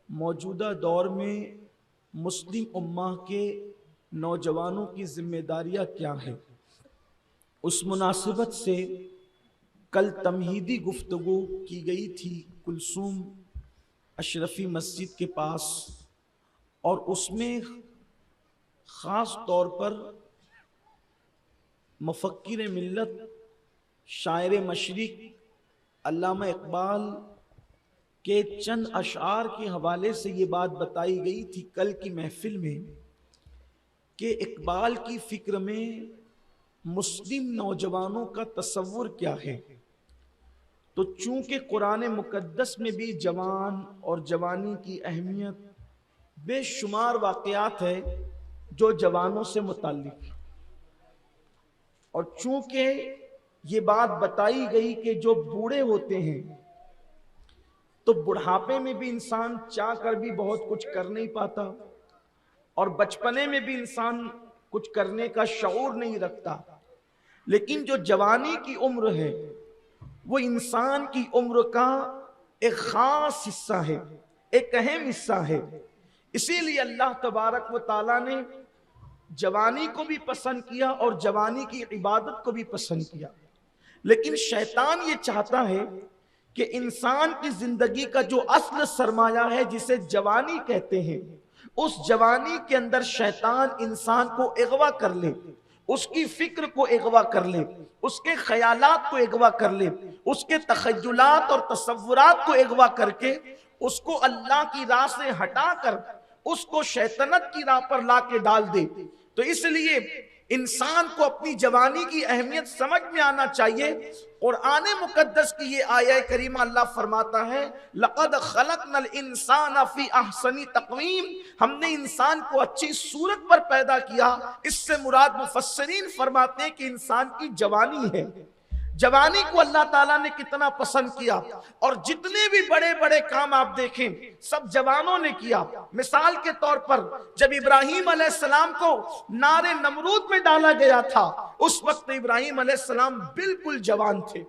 موجودہ دور میں مسلم امہ کے نوجوانوں کی ذمہ داریاں کیا ہیں؟ اس مناسبت سے کل تمہیدی گفتگو کی گئی تھی کلثوم اشرفی مسجد کے پاس، اور اس میں خاص طور پر مفکر ملت شاعر مشرق علامہ اقبال کے چند اشعار کے حوالے سے یہ بات بتائی گئی تھی کل کی محفل میں کہ اقبال کی فکر میں مسلم نوجوانوں کا تصور کیا ہے۔ تو چونکہ قرآن مقدس میں بھی جوان اور جوانی کی اہمیت بے شمار واقعات ہے جو جوانوں سے متعلق، اور چونکہ یہ بات بتائی گئی کہ جو بوڑھے ہوتے ہیں تو بڑھاپے میں بھی انسان چاہ کر بھی بہت کچھ کر نہیں پاتا، اور بچپنے میں بھی انسان کچھ کرنے کا شعور نہیں رکھتا، لیکن جو جوانی کی عمر ہے وہ انسان کی عمر کا ایک خاص حصہ ہے، ایک اہم حصہ ہے۔ اسی لیے اللہ تبارک و تعالیٰ نے جوانی کو بھی پسند کیا اور جوانی کی عبادت کو بھی پسند کیا، لیکن شیطان یہ چاہتا ہے کہ انسان کی زندگی کا جو اصل سرمایہ ہے جسے جوانی کہتے ہیں، اس جوانی کے اندر شیطان انسان کو اغوا کر لے، اس کی فکر کو اغوا کر لے، اس کے خیالات کو اغوا کر لے، اس کے تخیلات اور تصورات کو اغوا کر کے اس کو اللہ کی راہ سے ہٹا کر اس کو شیطنت کی راہ پر لا کے ڈال دے۔ تو اس لیے انسان کو اپنی جوانی کی اہمیت سمجھ میں آنا چاہیے۔ قرآن مقدس کی یہ آیہ کریمہ اللہ فرماتا ہے لَقَدْ خَلَقْنَا الْإِنسَانَ فِي أَحْسَنِ تَقْوِيمٍ، ہم نے انسان کو اچھی صورت پر پیدا کیا۔ اس سے مراد مفسرین فرماتے ہیں کہ انسان کی جوانی ہے۔ جوانی کو اللہ تعالیٰ نے کتنا پسند کیا، اور جتنے بھی بڑے بڑے کام آپ دیکھیں سب جوانوں نے کیا۔ مثال کے طور پر جب ابراہیم علیہ السلام کو نار نمرود میں ڈالا گیا تھا، اس وقت ابراہیم علیہ السلام بالکل جوان تھے۔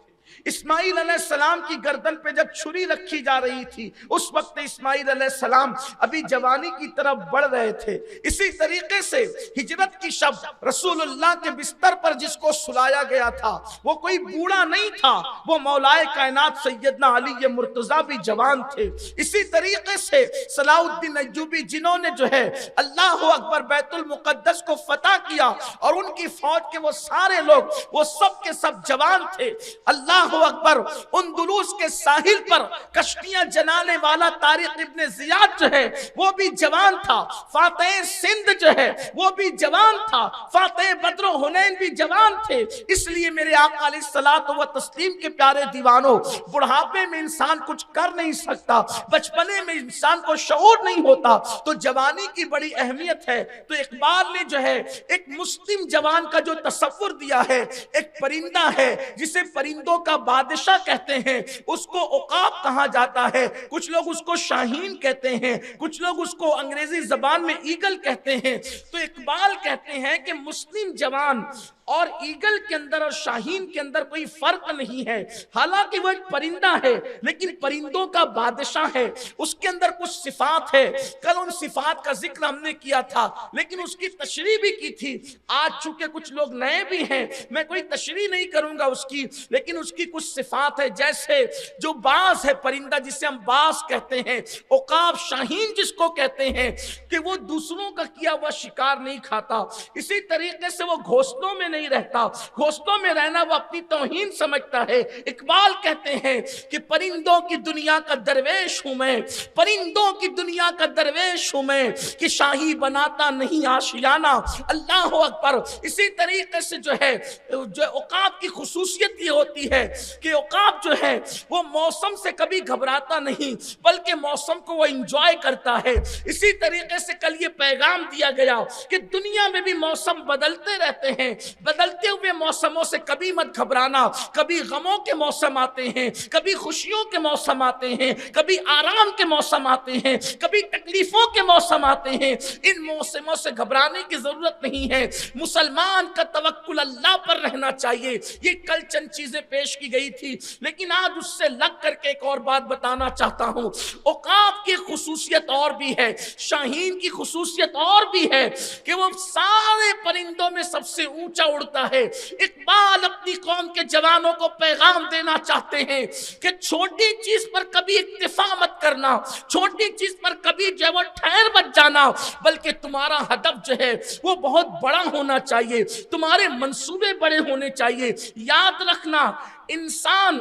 اسماعیل علیہ السلام کی گردن پہ جب چھری رکھی جا رہی تھی، اس وقت اسماعیل علیہ السلام ابھی جوانی کی طرف بڑھ رہے تھے۔ اسی طریقے سے ہجرت کی شب رسول اللہ کے بستر پر جس کو سلایا گیا تھا وہ کوئی بوڑھا نہیں تھا، وہ مولائے کائنات سیدنا علی مرتضیٰ بھی جوان تھے۔ اسی طریقے سے صلاح الدین ایوبی جنہوں نے جو ہے اللہ اکبر بیت المقدس کو فتح کیا، اور ان کی فوج کے وہ سارے لوگ وہ سب کے سب جوان تھے۔ اللہ اکبر اندلس کے ساحل پر کشتیاں جلانے والا طارق ابن زیاد جو ہے وہ بھی جوان تھا۔ فاتح سندھ جو ہے وہ بھی جوان تھا۔ فاتح بدر و حنین بھی جوان تھے۔ اس لیے میرے آقا علیہ الصلوۃ والتسلیم کے پیارے دیوانوں، بڑھاپے میں انسان کچھ کر نہیں سکتا، بچپنے میں انسان کو شعور نہیں ہوتا، تو جوانی کی بڑی اہمیت ہے۔ تو اقبال نے جو ہے ایک مسلم جوان کا جو تصور دیا ہے، ایک پرندہ ہے جسے پرندوں کا بادشاہ کہتے ہیں، اس کو عقاب کہا جاتا ہے، کچھ لوگ اس کو شاہین کہتے ہیں، کچھ لوگ اس کو انگریزی زبان میں ایگل کہتے ہیں۔ تو اقبال کہتے ہیں کہ مسلم جوان اور ایگل کے اندر اور شاہین کے اندر کوئی فرق نہیں ہے، حالانکہ وہ ایک پرندہ ہے لیکن پرندوں کا بادشاہ ہے، اس کے اندر کچھ صفات ہے۔ کل ان صفات کا ذکر ہم نے کیا تھا لیکن اس کی تشریح بھی کی تھی۔ آج چونکہ کچھ لوگ نئے بھی ہیں میں کوئی تشریح نہیں کروں گا اس کی، لیکن اس کی کچھ صفات ہے، جیسے جو باز ہے پرندہ جسے ہم باز کہتے ہیں، عقاب شاہین جس کو کہتے ہیں کہ وہ دوسروں کا کیا ہوا شکار نہیں کھاتا، اسی طریقے سے وہ گھونسلوں میں نہیں رہتا، گھونسلوں میں رہنا وہ اپنی توہین سمجھتا ہے۔ اقبال کہتے ہیں کہ پرندوں کی دنیا کا درویش ہوں میں، پرندوں کی دنیا کا درویش ہوں میں، کہ شاہی بناتا نہیں آشیانہ۔ اللہ اکبر۔ اسی طریقے سے جو ہے جو عقاب کی خصوصیت یہ ہوتی ہے کہ عقاب جو ہے وہ موسم سے کبھی گھبراتا نہیں بلکہ موسم کو وہ انجوائے کرتا ہے۔ اسی طریقے سے کل یہ پیغام دیا گیا کہ دنیا میں بھی موسم بدلتے رہتے ہیں، بدلتے ہوئے موسموں سے کبھی مت گھبرانا، کبھی غموں کے موسم آتے ہیں، کبھی خوشیوں کے موسم آتے ہیں، کبھی آرام کے موسم آتے ہیں، کبھی تکلیفوں کے موسم آتے ہیں۔ ان موسموں سے گھبرانے کی ضرورت نہیں ہے، مسلمان کا توکل اللہ پر رہنا چاہیے۔ یہ کل چند چیزیں پیش پیش کی گئی تھی، لیکن آج اس سے لگ کر کے ایک اور بات بتانا چاہتا ہوں۔ عقاب کی خصوصیت اور بھی ہے، شاہین کی خصوصیت اور بھی ہے کہ وہ سارے پرندوں میں سب سے اونچا اڑتا ہے۔ اقبال اپنی قوم کے جوانوں کو پیغام دینا چاہتے ہیں کہ چھوٹی چیز پر کبھی اکتفا مت کرنا، چھوٹی چیز پر کبھی جو ہے وہ ٹھہر مت جانا، بلکہ تمہارا ہدف جو ہے وہ بہت بڑا ہونا چاہیے، تمہارے منصوبے بڑے ہونے چاہیے۔ یاد رکھنا، انسان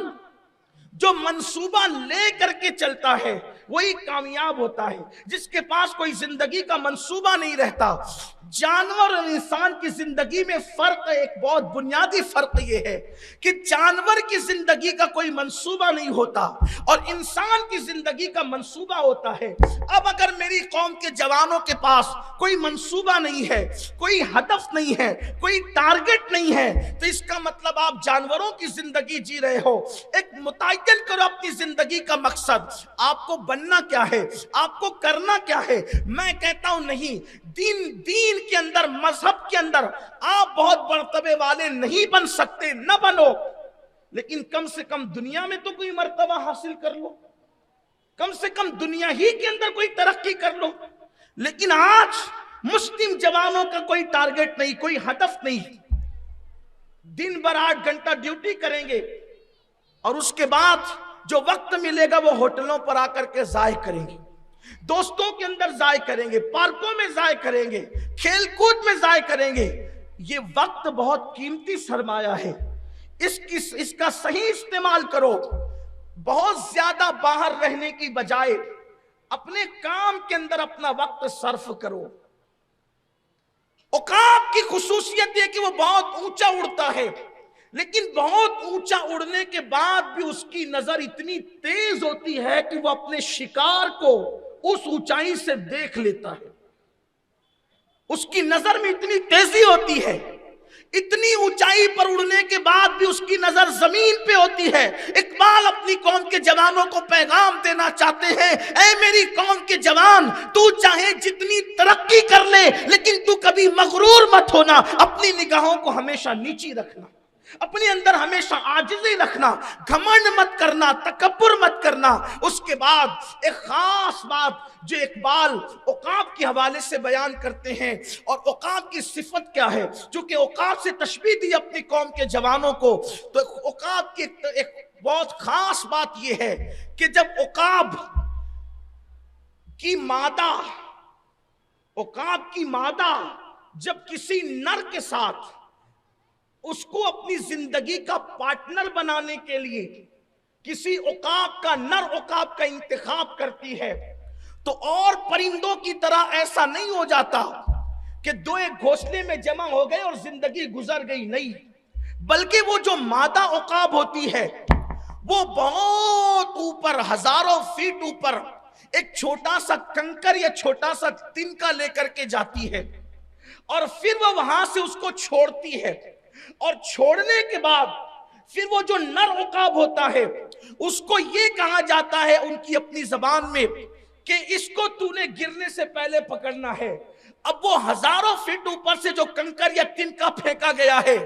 جو منصوبہ لے کر کے چلتا ہے وہی کامیاب ہوتا ہے، جس کے پاس کوئی زندگی کا منصوبہ نہیں رہتا۔ جانور اور انسان کی زندگی میں فرق ہے، ایک بہت بنیادی فرق یہ ہے کہ جانور کی زندگی کا کوئی منصوبہ نہیں ہوتا اور انسان کی زندگی کا منصوبہ ہوتا ہے۔ اب اگر میری قوم کے جوانوں کے پاس کوئی منصوبہ نہیں ہے، کوئی ہدف نہیں ہے، کوئی ٹارگٹ نہیں ہے، تو اس کا مطلب آپ جانوروں کی زندگی جی رہے ہو۔ ایک متعین کرو اپنی زندگی کا مقصد، آپ کو بننا کیا ہے، آپ کو کرنا کیا ہے۔ میں کہتا ہوں نہیں، دین کے اندر، مذہب کے اندر آپ بہت مرتبے والے نہیں بن سکتے، نہ بنو، لیکن کم سے کم دنیا میں تو کوئی مرتبہ حاصل کر لو، کم سے کم دنیا ہی کے اندر کوئی ترقی کر لو۔ لیکن آج مسلم جوانوں کا کوئی ٹارگٹ نہیں، کوئی ہدف نہیں، دن بھر 8 گھنٹہ ڈیوٹی کریں گے اور اس کے بعد جو وقت ملے گا وہ ہوٹلوں پر آ کر کے ضائع کریں گے، دوستوں کے اندر ضائع کریں گے، پارکوں میں ضائع کریں گے، کھیل کود میں ضائع کریں گے۔ یہ وقت بہت قیمتی سرمایہ ہے، اس کا صحیح استعمال کرو۔ بہت زیادہ باہر رہنے کی بجائے اپنے کام کے اندر اپنا وقت صرف کرو۔ عقاب کی خصوصیت یہ کہ وہ بہت اونچا اڑتا ہے، لیکن بہت اونچا اڑنے کے بعد بھی اس کی نظر اتنی تیز ہوتی ہے کہ وہ اپنے شکار کو اس اونچائی سے دیکھ لیتا ہے۔ اس کی نظر میں اتنی تیزی ہوتی ہے، اتنی اونچائی پر اڑنے کے بعد بھی اس کی نظر زمین پہ ہوتی ہے۔ اقبال اپنی قوم کے جوانوں کو پیغام دینا چاہتے ہیں، اے میری قوم کے جوان، تو چاہے جتنی ترقی کر لے لیکن تو کبھی مغرور مت ہونا، اپنی نگاہوں کو ہمیشہ نیچی رکھنا، اپنے اندر ہمیشہ عاجزی رکھنا، گھمنڈ مت کرنا، تکبر مت کرنا۔ اس کے بعد ایک خاص بات جو اقبال عقاب کے حوالے سے بیان کرتے ہیں، اور عقاب کی صفت کیا ہے، چونکہ عقاب سے تشبیہ دی اپنی قوم کے جوانوں کو، تو عقاب کی ایک بہت خاص بات یہ ہے کہ جب عقاب کی مادہ جب کسی نر کے ساتھ اس کو اپنی زندگی کا پارٹنر بنانے کے لیے کسی نر عقاب کا انتخاب کرتی ہے، تو اور پرندوں کی طرح ایسا نہیں ہو جاتا کہ دو ایک گھونسلے میں جمع ہو گئے اور زندگی گزر گئی، نہیں، بلکہ وہ جو مادہ عقاب ہوتی ہے وہ بہت اوپر، ہزاروں فیٹ اوپر ایک چھوٹا سا کنکر یا چھوٹا سا تنکا لے کر کے جاتی ہے، اور پھر وہ وہاں سے اس کو چھوڑتی ہے، اور چھوڑنے کے بعد پھر وہ جو نر عقاب ہوتا ہے اس کو یہ کہا جاتا ہے ان کی اپنی زبان میں کہ اس کو تو نے گرنے سے پہلے پکڑنا ہے۔ اب وہ ہزاروں فٹ اوپر سے جو کنکر یا تنکا پھینکا گیا ہے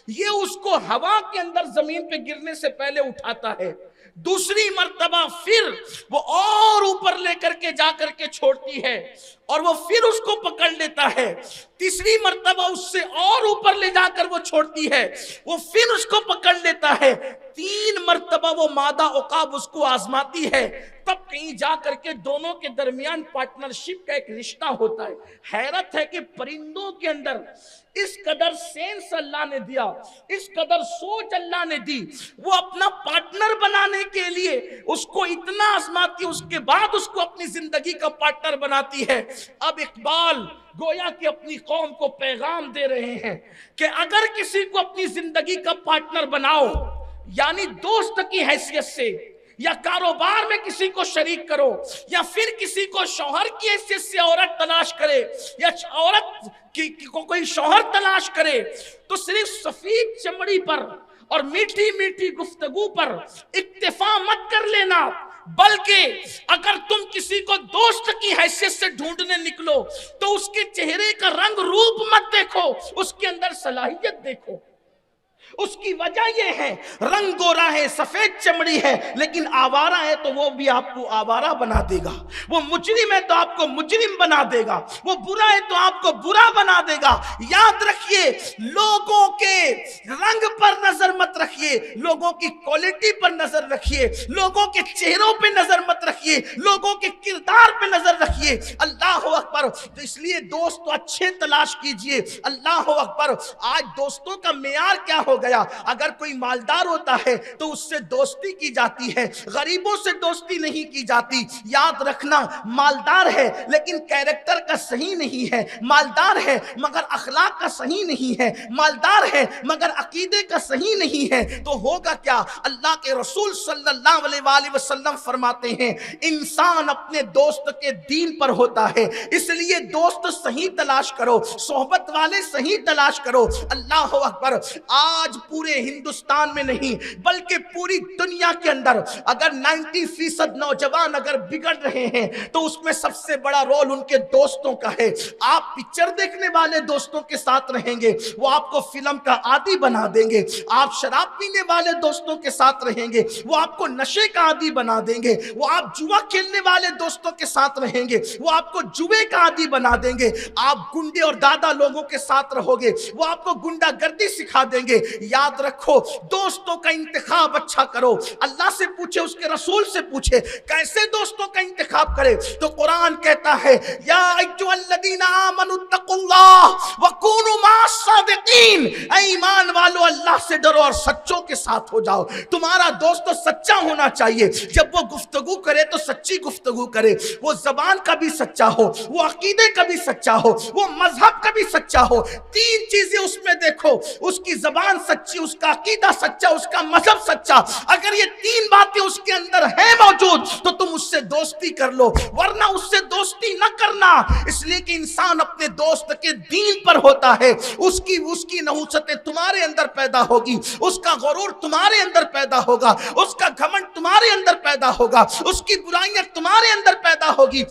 یہ اس کو ہوا کے اندر زمین پہ گرنے سے پہلے اٹھاتا ہے، دوسری مرتبہ پھر وہ اور اوپر لے کر کے جا کر کے چھوڑتی ہے اور وہ پھر اس کو پکڑ لیتا ہے، تیسری مرتبہ اس سے اور اوپر لے جا کر وہ چھوڑتی ہے، وہ پھر اس کو پکڑ لیتا ہے، 3 مرتبہ وہ مادہ عقاب اس کو آزماتی ہے، تب کہیں جا کر کے دونوں کے درمیان پارٹنرشپ کا ایک رشتہ ہوتا ہے۔ حیرت ہے کہ پرندوں کے اندر اس قدر سینس اللہ نے دیا، اس قدر سوچ اللہ نے دی، وہ اپنا پارٹنر بنانے کے لیے اس کو اتنا آزماتی، اس کے بعد اس کو اپنی زندگی کا پارٹنر بناتی ہے۔ اب اقبال گویا کہ اپنی قوم کو پیغام دے رہے ہیں کہ اگر کسی کو اپنی زندگی کا پارٹنر بناؤ، یعنی دوست کی حیثیت سے، یا کاروبار میں کسی کو شریک کرو، یا پھر کسی کو شوہر کی حیثیت سے عورت تلاش کرے، یا عورت کو کوئی شوہر تلاش کرے، تو صرف سفید چمڑی پر اور میٹھی میٹھی گفتگو پر اکتفا مت کر لینا، بلکہ اگر تم کسی کو دوست کی حیثیت سے ڈھونڈنے نکلو تو اس کے چہرے کا رنگ روپ مت دیکھو، اس کے اندر صلاحیت دیکھو، اس کی وجہ یہ ہے رنگ گورا ہے، سفید چمڑی ہے، لیکن آوارہ ہے تو وہ بھی آپ کو آوارہ بنا دے گا، وہ مجرم ہے تو آپ کو مجرم بنا دے گا، وہ برا ہے تو آپ کو برا بنا دے گا۔ یاد رکھیے، لوگوں کے رنگ پر نظر مت رکھیے، لوگوں کی کوالٹی پر نظر رکھیے، لوگوں کے چہروں پہ نظر مت رکھیے، لوگوں کے کردار پہ نظر رکھیے۔ اللہ اکبر۔ تو اس لیے دوست تو اچھے تلاش کیجئے۔ اللہ اکبر۔ آج دوستوں کا معیار کیا ہو گیا؟ اگر کوئی مالدار ہوتا ہے تو اس سے دوستی کی جاتی ہے، غریبوں سے دوستی نہیں کی جاتی۔ یاد رکھنا، مالدار ہے لیکن کیریکٹر کا صحیح نہیں ہے، مالدار ہے مگر اخلاق کا صحیح نہیں ہے، مالدار ہے مگر عقیدے کا صحیح نہیں ہے، تو ہوگا کیا؟ اللہ کے رسول صلی اللہ علیہ وآلہ وسلم فرماتے ہیں انسان اپنے دوست کے دین پر ہوتا ہے، اس لیے دوست صحیح تلاش کرو، صحبت والے صحیح تلاش کرو۔ اللہ اکبر۔ آج پورے ہندوستان میں نہیں بلکہ پوری دنیا کے اندر اگر 90% نوجوان اگر بگڑ رہے ہیں تو اس میں سب سے بڑا رول ان کے دوستوں کا ہے۔ آپ پکچر دیکھنے والے دوستوں کے ساتھ رہیں گے، وہ آپ کو فلم کا عادی بنا دیں گے۔ آپ شراب پینے والے دوستوں کے ساتھ رہیں گے، وہ آپ کو نشے کا عادی بنا دیں گے۔ وہ آپ جوا کھیلنے والے دوستوں کے ساتھ رہیں گے، وہ آپ کو جوے کا عادی بنا دیں گے۔ آپ گنڈے اور دادا لوگوں کے ساتھ رہو گے، وہ آپ کو گنڈا گردی سکھا دیں گے۔ یاد رکھو، دوستوں کا انتخاب اچھا کرو۔ اللہ سے پوچھے، اس کے رسول سے پوچھے کیسے دوستوں کا انتخاب کرے، تو قرآن کہتا ہے یا ایھا الذین آمنوا اتقوا اللہ وکونوا مع الصادقین، اے ایمان والو اللہ سے ڈرو اور سچوں کے ساتھ ہو جاؤ۔ تمہارا دوست تو سچا ہونا چاہیے، جب وہ گفتگو کرے تو سچی گفتگو کرے، وہ زبان کا بھی سچا ہو، وہ عقیدے کا بھی سچا ہو، وہ مذہب کا بھی سچا ہو۔ تین چیزیں اس میں دیکھو، اس کی زبان سچی، اس کا عقیدہ سچا، اس کا مذہب سچا۔ اگر یہ تین باتیں اس کے اندر ہیں موجود تو تم اس سے دوستی کر لو، ورنہ اس سے دوستی نہ کرنا، اس لیے کہ انسان اپنے دوست کے دین پر ہوتا ہے۔ اس کی نحوستیں تمہارے اندر پیدا ہوگی، اس کا غرور تمہارے اندر پیدا ہوگا، اس کا گھمنڈ تمہارے اندر پیدا ہوگا، اس کی برائیاں تمہارے اندر پیدا ہوگی۔